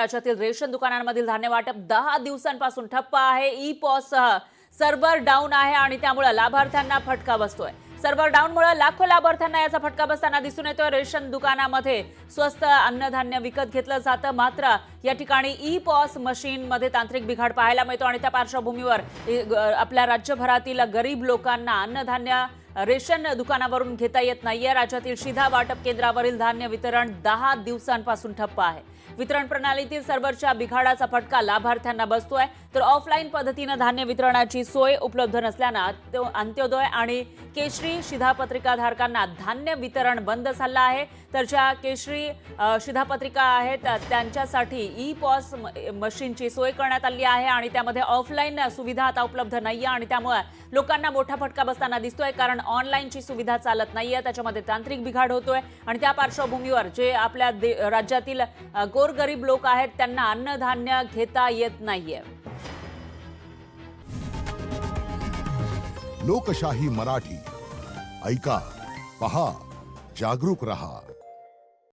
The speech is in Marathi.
राज्यातील रेशन दुकानांमधील धान्य वाटप 10 दिवसांपासून ठप्प आहे। ई पॉससह सर्व्हर डाऊन आहे आणि त्यामुळे लाभार्थ्यांना फटका बसतोय। सर्व्हर डाऊनमुळे लाखो लाभार्थ्यांना याचा फटका बसताना दिसून येतोय। रेशन दुकानामध्ये स्वस्त अन्नधान्य विकत घेतलं जातं, मात्र या ठिकाणी ई पॉस मशीनमध्ये तांत्रिक बिघाड पाहायला मिळतो आणि त्या पार्श्वभूमीवर आपल्या राज्यभरातील गरीब लोकांना अन्नधान्य रेशन दुकानावरून घेता येत नाहीये। राज्यातील शिधा वाटप केंद्रावरील धान्य वितरण 10 दिवसांपासून ठप्प आहे। वितरण प्रणालीतील सर्व्हरच्या बिघाडाचा फटका लाभार्थ्यांना बसतोय, तर ऑफलाईन पद्धतीने धान्य वितरणाची सोय उपलब्ध नसल्याने अंत्योदय आणि केशरी शिधापत्रिकाधारकांना धान्य वितरण बंद झालं आहे। तर ज्या केशरी शिधापत्रिका आहेत त्यांच्यासाठी ई पॉस मशीनची सोय करण्यात आली आहे आणि त्यामध्ये ऑफलाईन सुविधा आता उपलब्ध नाहीये आणि त्यामुळे लोकांना मोठा फटका बसताना दिसतोय, कारण ऑनलाईनची सुविधा चालत नाहीये, त्याच्यामध्ये तांत्रिक बिघाड होतोय आणि त्या पार्श्वभूमीवर जे आपल्या राज्यातील गोरगरीब लोक आहेत त्यांना अन्नधान्य घेता येत नाहीये। लोकशाही मराठी ऐका, पहा, जागरूक रहा।